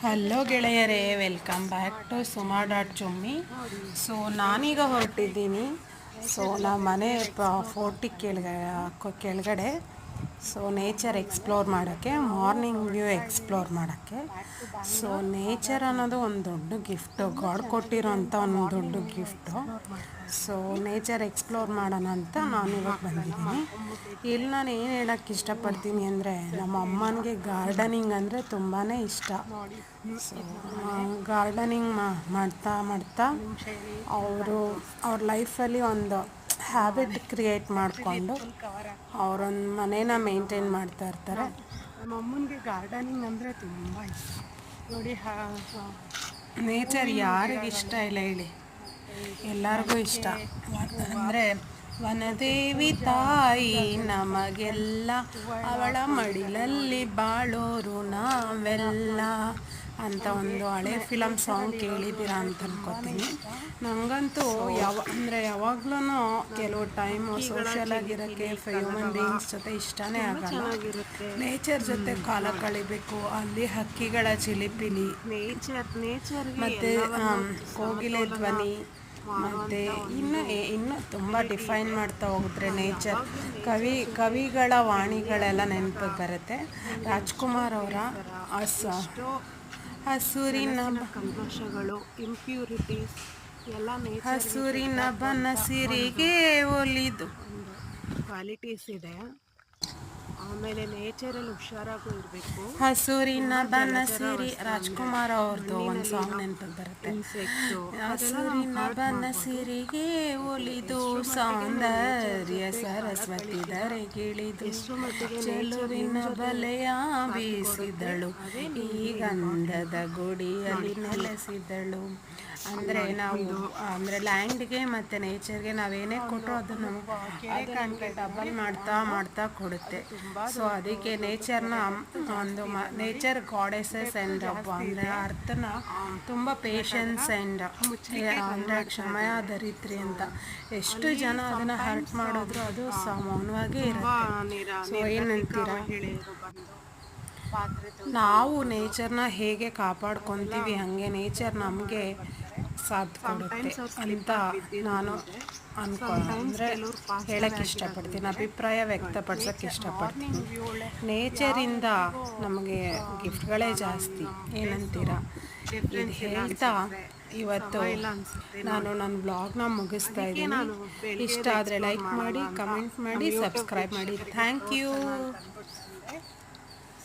Hello ಗೆಳೆಯರೇ, welcome back to Suma dot Chummi. So ನಾನೀಗ ಹೊರಟಿದ್ದೀನಿ. ಸೊ ನಮ್ಮ ಮನೆ ಫೋರ್ಟಿಗೆ ಕೆಳಗಡೆ ಸೊ ನೇಚರ್ ಎಕ್ಸ್ಪ್ಲೋರ್ ಮಾಡೋಕ್ಕೆ, ಮಾರ್ನಿಂಗ್ ವ್ಯೂ ಎಕ್ಸ್ಪ್ಲೋರ್ ಮಾಡೋಕ್ಕೆ. ಸೊ ನೇಚರ್ ಅನ್ನೋದು ಒಂದು ದೊಡ್ಡ ಗಿಫ್ಟು, ಗಾಡ್ ಕೊಟ್ಟಿರೋಂಥ ಒಂದು ದೊಡ್ಡ ಗಿಫ್ಟು. ಸೊ ನೇಚರ್ ಎಕ್ಸ್ಪ್ಲೋರ್ ಮಾಡೋಣ ಅಂತ ನಾನು ಇವಾಗ ಬಂದಿದ್ದೀನಿ. ಇಲ್ಲಿ ನಾನು ಏನು ಹೇಳೋಕ್ಕೆ ಇಷ್ಟಪಡ್ತೀನಿ ಅಂದರೆ, ನಮ್ಮ ಅಮ್ಮನಿಗೆ ಗಾರ್ಡನಿಂಗ್ ಅಂದರೆ ತುಂಬಾ ಇಷ್ಟ. ಸೊ ಗಾರ್ಡನಿಂಗ್ ಮಾಡ್ತಾ ಅವ್ರ ಲೈಫಲ್ಲಿ ಒಂದು ಹ್ಯಾಬಿಟ್ ಕ್ರಿಯೇಟ್ ಮಾಡಿಕೊಂಡು ಅವರೊಂದು ಮನೇನ ಮೇಂಟೈನ್ ಮಾಡ್ತಾ ಇರ್ತಾರೆ. ನಮ್ಮ ಅಮ್ಮನಿಗೆ ಗಾರ್ಡನಿಂಗ್ ಅಂದರೆ ತುಂಬ ಇಷ್ಟ. ನೋಡಿ, ನೇಚರ್ ಯಾರಿಗಿಷ್ಟ ಇಲ್ಲ ಹೇಳಿ, ಎಲ್ಲರಿಗೂ ಇಷ್ಟ. ಅಂದರೆ ವನದೇವಿ ತಾಯಿ ನಮಗೆಲ್ಲ, ಅವಳ ಮಡಿಲಲ್ಲಿ ಬಾಳೋರು ನಾವೆಲ್ಲ ಅಂತ ಒಂದು ಹಳೆ ಫಿಲಮ್ ಸಾಂಗ್ ಕೇಳಿದ್ದೀರಾ ಅಂತ ಅನ್ಕೋತೀನಿ. ನನಗಂತೂ ಯಾವಾಗಲೂ ಕೆಲವು ಟೈಮು ಸೋಷಿಯಲ್ ಆಗಿರೋಕ್ಕೆ, ಹ್ಯೂಮನ್ ಬೀಯಿಂಗ್ಸ್ ಜೊತೆ ಇಷ್ಟನೇ ಆಗಲ್ಲ. ನೇಚರ್ ಜೊತೆ ಕಾಲ ಕಳಿಬೇಕು. ಅಲ್ಲಿ ಹಕ್ಕಿಗಳ ಚಿಲಿಪಿಲಿ, ಮತ್ತು ಕೋಗಿಲೆ ಧ್ವನಿ, ಮತ್ತು ಇನ್ನು ತುಂಬ ಡಿಫೈನ್ ಮಾಡ್ತಾ ಹೋಗಿದ್ರೆ ನೇಚರ್, ಕವಿಗಳ ವಾಣಿಗಳೆಲ್ಲ ನೆನಪಿಗೆ ಬರುತ್ತೆ. ರಾಜ್ಕುಮಾರ್ ಅವರ ಹಸುರಿನ ಕಲ್ಮಶಗಳು, ಇಂಪ್ಯೂರಿಟೀಸ್ ಎಲ್ಲ ಹಸುರಿನ ಬನಸಿರಿಗೆ ಒಲಿದು ಕ್ವಾಲಿಟೀಸ್ ಇದೆ. ಆಮೇಲೆ ನೇಚರಲ್ಲಿ ಹುಷಾರಾಗೂ ಇರಬೇಕು. ಹಸುರಿನ ಬನಸಿರಿ, ರಾಜ್ಕುಮಾರ್ ಅವ್ರದ್ದು ಒಂದು ಸಾಂಗ್ ನೆನಪಿಗೆ ಬರುತ್ತೆ. ಹಸುರಿನ ಬನಸಿರಿಗೆ ಒಲಿದು ಸೌಂದರ್ಯ ಸರಸ್ವತಿ ಧರೆಗಿಳಿದು ಚೆಲುವಿನ ಬಲೆಯ ಬೀಸಿದಳು, ಈ ಗಂಧದ ಗುಡಿಯಲ್ಲಿ ನೆಲೆಸಿದಳು. ಅಂದರೆ ಲ್ಯಾಂಡ್ಗೆ ಮತ್ತು ನೇಚರ್ಗೆ ನಾವೇನೇ ಕೊಟ್ಟರು ಅದು ನಮಗೆ ಡಬಲ್ ಮಾಡ್ತಾ ಕೊಡುತ್ತೆ. ಸೊ ಅದಕ್ಕೆ ನೇಚರ್ನ ನೇಚರ್ ಗಾಡೆಸಸ್ ಆ್ಯಂಡ್ ಅಂದರೆ ಅರ್ಥನ ತುಂಬ ಪೇಷನ್ಸ್ ಆ್ಯಂಡ್ ಅಂದರೆ ಕ್ಷಮೆಯ ಧರಿತ್ರಿ ಅಂತ. ಎಷ್ಟು ಜನ ಅದನ್ನು ಹರ್ಟ್ ಮಾಡಿದ್ರು ಅದು ಮೌನವಾಗೇ ಇರುತ್ತೆ. ಸೊ ಏನಂತೀರ? ನಾವು ನೇಚರ್ನ ಹೇಗೆ ಕಾಪಾಡ್ಕೊತೀವಿ, ಹಾಗೆ ನೇಚರ್ ನಮಗೆ ಸಾಥ್ ಕೊಡುತ್ತೆ ಅಂತ ನಾನು ಅಂದರೆ ಹೇಳೋಕ್ಕೆ ಇಷ್ಟಪಡ್ತೀನಿ, ಅಭಿಪ್ರಾಯ ವ್ಯಕ್ತಪಡಿಸೋಕ್ಕೆ ಇಷ್ಟಪಡ್ತೀನಿ. ನೇಚರಿಂದ ನಮಗೆ ಗಿಫ್ಟ್ಗಳೇ ಜಾಸ್ತಿ, ಏನಂತೀರ? ಇದು ಹೇಳ್ತಾ ಇವತ್ತು ನಾನು ನನ್ನ ಬ್ಲಾಗ್ನ ಮುಗಿಸ್ತಾ ಇದ್ದೀನಿ. ಇಷ್ಟ ಆದರೆ ಲೈಕ್ ಮಾಡಿ, ಕಮೆಂಟ್ ಮಾಡಿ, ಸಬ್ಸ್ಕ್ರೈಬ್ ಮಾಡಿ. Thank you.